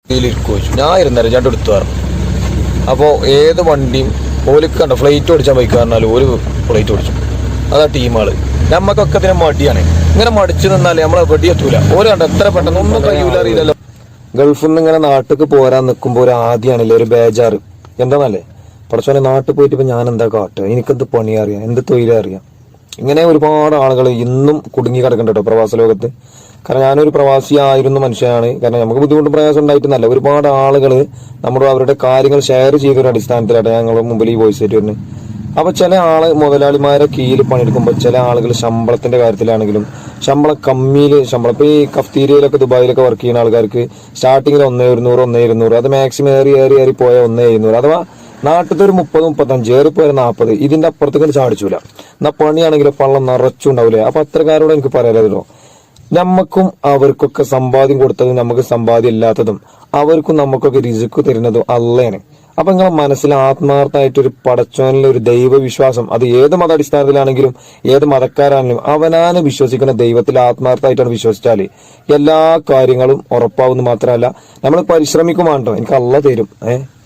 ഇതിലിരിക്കും ചോദിച്ചു. ഞാൻ ഇരുന്നേരം രണ്ട് എടുത്തു പറഞ്ഞു. അപ്പോൾ ഏത് വണ്ടിയും ഓലിക്ക് കണ്ടോ ഫ്ലൈറ്റ് ഓടിച്ചാൽ ബൈക്ക് പറഞ്ഞാലും ഒരു ഫ്ലൈറ്റ് ഓടിച്ചു. അതാ ടീമുകൾ. നമ്മക്കൊക്കെ ഇതിനെ മടിയാണ്. ഇങ്ങനെ മടിച്ചു നിന്നാലേ നമ്മളെ വെടിയെത്തൂല. ഓരോ കണ്ടോ എത്ര പെട്ടെന്ന് ഒന്നും കഴിയൂല അറിയില്ലല്ലോ. ഗൾഫിൽ നിന്ന് ഇങ്ങനെ നാട്ടിലേക്ക് പോരാൻ നിൽക്കുമ്പോൾ ഒരു ആദ്യമാണല്ലേ ഒരു ബേജാറ്. എന്താന്നല്ലേ പഠിച്ചോനെ നാട്ടിൽ പോയിട്ട് ഇപ്പം ഞാൻ എന്താ കാട്ടുക, എനിക്കെന്ത് പണി അറിയാം, എന്ത് തൊഴിലറിയാം. ഇങ്ങനെ ഒരുപാട് ആളുകൾ ഇന്നും കുടുങ്ങി കിടക്കുന്നുണ്ട് കേട്ടോ പ്രവാസ ലോകത്ത്. കാരണം ഞാനൊരു പ്രവാസിയായിരുന്നു മനുഷ്യനാണ്. കാരണം നമുക്ക് ബുദ്ധിമുട്ടും പ്രയാസം ഉണ്ടായിട്ടൊന്നല്ല. ഒരുപാട് ആളുകൾ നമ്മുടെ അവരുടെ കാര്യങ്ങൾ ഷെയർ ചെയ്തൊരു അടിസ്ഥാനത്തിലായിട്ട് ഞങ്ങൾ മുമ്പിൽ ഈ വോയിസ് ആയിട്ട് വരുന്നത്. അപ്പൊ ചില ആള് മുതലാളിമാരെ കീഴിൽ പണിയെടുക്കുമ്പോൾ ചില ആളുകൾ ശമ്പളത്തിന്റെ കാര്യത്തിലാണെങ്കിലും ശമ്പളം കമ്മിയിൽ ശമ്പളം ഇപ്പൊ ഈ കഫ്തീരിയയിലൊക്കെ ദുബായിലൊക്കെ വർക്ക് ചെയ്യുന്ന ആൾക്കാർക്ക് സ്റ്റാർട്ടിങ്ങിൽ 1,100 1,200 അത് മാക്സിമം ഏറി പോയ 1,700 അഥവാ നാട്ടിലത്തെ ഒരു 30-35 ഏറിപ്പോയ 40 ഇതിന്റെ അപ്പുറത്തേക്ക് ചാടിച്ചൂല. എന്നാ പണിയാണെങ്കിലും പള്ളം നിറച്ചുണ്ടാവില്ലേ. അപ്പൊ അത്രക്കാരോട് എനിക്ക് പറയാലോ, നമ്മക്കും അവർക്കൊക്കെ സമ്പാദ്യം കൊടുത്തതും നമുക്ക് സമ്പാദ്യം ഇല്ലാത്തതും അവർക്കും നമുക്കൊക്കെ രിസ്ക് തരുന്നതും അല്ലേണ്. അപ്പൊ നിങ്ങളെ മനസ്സിൽ ആത്മാർത്ഥമായിട്ടൊരു പടച്ചോനിലെ ഒരു ദൈവവിശ്വാസം, അത് ഏത് മതാടിസ്ഥാനത്തിലാണെങ്കിലും ഏത് മതക്കാരാണെങ്കിലും അവനാണ് വിശ്വസിക്കുന്ന ദൈവത്തിൽ ആത്മാർത്ഥമായിട്ടാണ് വിശ്വസിച്ചാല് എല്ലാ കാര്യങ്ങളും ഉറപ്പാവുന്ന മാത്രമല്ല നമ്മൾ പരിശ്രമിക്കുമാണ്ടോ എനിക്ക് അള്ള തരും.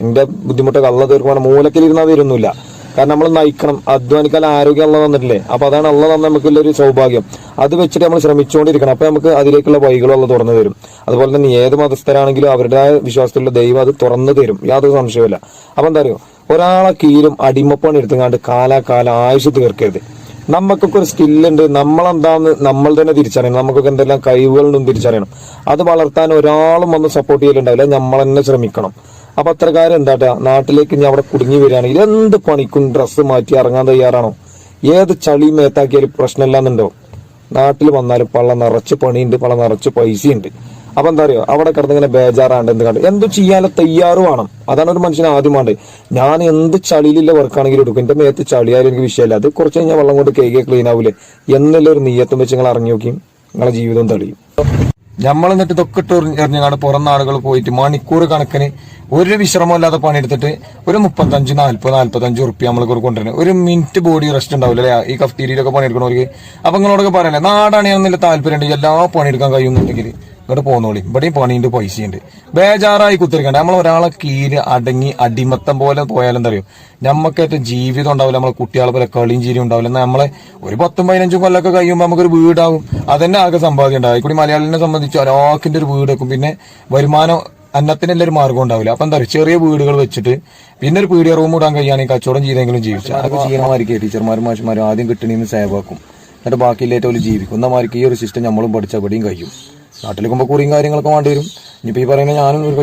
എന്റെ ബുദ്ധിമുട്ടൊക്കെ അള്ള തീർക്കുമ്പോൾ മൂലക്കിലിരുന്നാൽ തരുന്നില്ല. കാരണം നമ്മൾ നയിക്കണം, അധ്വാനിക്കാൻ ആരോഗ്യം അള്ള തന്നിട്ടില്ലേ. അപ്പൊ അതാണ് അള്ള തന്നെ നമുക്കുള്ളൊരു സൗഭാഗ്യം. അത് വെച്ചിട്ട് നമ്മൾ ശ്രമിച്ചുകൊണ്ടിരിക്കണം. അപ്പൊ നമുക്ക് അതിലേക്കുള്ള വഴികളും അള്ള തുറന്നു തരും. അതുപോലെ തന്നെ ഏത് മതസ്ഥരാണെങ്കിലും അവരുടേതായ വിശ്വാസത്തിലുള്ള ദൈവം അത് തുറന്നു തരും, യാതൊരു സംശയമില്ല. അപ്പൊ എന്താ അറിയോ, ഒരാളെ കീഴും അടിമപ്പണി എടുത്തുകൊണ്ട് കാലാകാലം ആയുസ് തീർക്കരുത്. നമുക്കൊക്കെ ഒരു സ്കില്ലുണ്ട്, നമ്മളെന്താന്ന് നമ്മൾ തന്നെ തിരിച്ചറിയണം. നമുക്കൊക്കെ എന്തെല്ലാം കഴിവുകളുണ്ടെന്ന് തിരിച്ചറിയണം. അത് വളർത്താൻ ഒരാളും വന്ന് സപ്പോർട്ട് ചെയ്യലുണ്ടാവില്ല, നമ്മൾ തന്നെ ശ്രമിക്കണം. അപ്പൊ അത്രക്കാരം എന്താട്ടാ നാട്ടിലേക്ക് ഇനി അവിടെ കുടുങ്ങി വരികയാണെങ്കിൽ എന്ത് പണിക്കും ഡ്രസ്സ് മാറ്റി ഇറങ്ങാൻ തയ്യാറാണോ? ഏത് ചളി മേത്താക്കിയാലും പ്രശ്നമില്ലാന്നുണ്ടോ? നാട്ടിൽ വന്നാലും പള്ള നിറച്ച് പണിയുണ്ട്, പള്ള നിറച്ച് പൈസയുണ്ട്. അപ്പൊ എന്താ അറിയോ, അവിടെ കിടന്നിങ്ങനെ ബേജാറാണ്ട് എന്ത് കണ്ട് എന്തും ചെയ്യാനുള്ള തയ്യാറ് വേണം. അതാണ് ഒരു മനുഷ്യന് ആദ്യം വേണ്ടത്. ഞാൻ എന്ത് ചളിയിലുള്ള വർക്കാണെങ്കിലും എടുക്കും, എന്റെ മേത്ത് ചളിയായാലും എനിക്ക് വിഷയമല്ല. അത് കുറച്ച് കഴിഞ്ഞാൽ വെള്ളം കൊണ്ട് കേക്ക് ക്ലീൻ ആവൂലേ എന്നുള്ള ഒരു നീയത്തും വെച്ച് നിങ്ങൾ ഇറങ്ങി നോക്കിയും നിങ്ങളെ ജീവിതം തെളിയും. നമ്മൾ എന്നിട്ട് ഇതൊക്കെ ഇട്ട് എറിഞ്ഞാണ് പുറം നാടുകൾ പോയിട്ട് മണിക്കൂർ കണക്കിന് ഒരു വിശ്രമമില്ലാതെ പണിയെടുത്തിട്ട് ഒരു 35-40-45 ഉറുപ്പ്യ നമ്മൾക്ക് കൊണ്ടുവരുന്നത്. ഒരു മിനിറ്റ് ബോഡി റെസ്റ്റ് ഉണ്ടാവില്ല അല്ലെ ഈ കഫ്തീരിയിലൊക്കെ പണിയെടുക്കണവർക്ക്. അപ്പൊ നിങ്ങളോടൊക്കെ പറയല്ലേ, നാടാണെന്നല്ല താല്പര്യമുണ്ട്, എല്ലാ പണിയെടുക്കാൻ കഴിയുന്നുണ്ടെങ്കിൽ ഇങ്ങോട്ട് പോന്നോളി. ഇവിടെയും പണിയുണ്ട്, പൈസയുണ്ട്. ബേജാറായി കുത്തിരിക്കണ്ട. നമ്മൾ ഒരാളെ കീഴിൽ അടങ്ങി അടിമത്തം പോലെ പോയാലും എന്താ അറിയോ, നമ്മക്കേറ്റ ജീവിതം ഉണ്ടാവില്ല. നമ്മളെ കുട്ടികളെ പോലെ കളിയും ചീരിയും ഉണ്ടാവില്ല. എന്നാൽ നമ്മളെ ഒരു 10-15 കൊല്ലമൊക്കെ കഴിയുമ്പോൾ നമുക്കൊരു വീടാവും. അതന്നെ ആകെ സമ്പാദ്യം ഉണ്ടാവും. കൂടി മലയാളിനെ സംബന്ധിച്ച് ഒരാൾക്കിന്റെ ഒരു വീട് വെക്കും. പിന്നെ വരുമാനം അന്നത്തിനെല്ലാം ഒരു മാർഗം ഉണ്ടാവില്ല. അപ്പൊ എന്താ പറയുക, ചെറിയ വീടുകൾ വെച്ചിട്ട് പിന്നെ ഒരു പീഡിയ റൂം ഇടാൻ കഴിയുകയാണെങ്കിൽ കച്ചവടം ചെയ്തെങ്കിലും ജീവിച്ചു. അതൊക്കെ ചെയ്യണമായിരിക്കും. ടീച്ചർമാരും മാഷന്മാരും ആദ്യം കിട്ടണീന്ന് സേവ് ആക്കും, എന്നിട്ട് ബാക്കിയില്ലേറ്റ ഒരു ജീവിക്കും. എന്നമാർക്ക് ഈ ഒരു സിസ്റ്റം നമ്മളും പഠിച്ചാൽ ഇവിടെയും കഴിയും. നാട്ടിലേക്കുമ്പോൾ കുറിയും കാര്യങ്ങളൊക്കെ വേണ്ടി വരും. ഇനിയിപ്പോൾ ഈ പറയുന്നത് ഞാനും ഒരു പക്ഷേ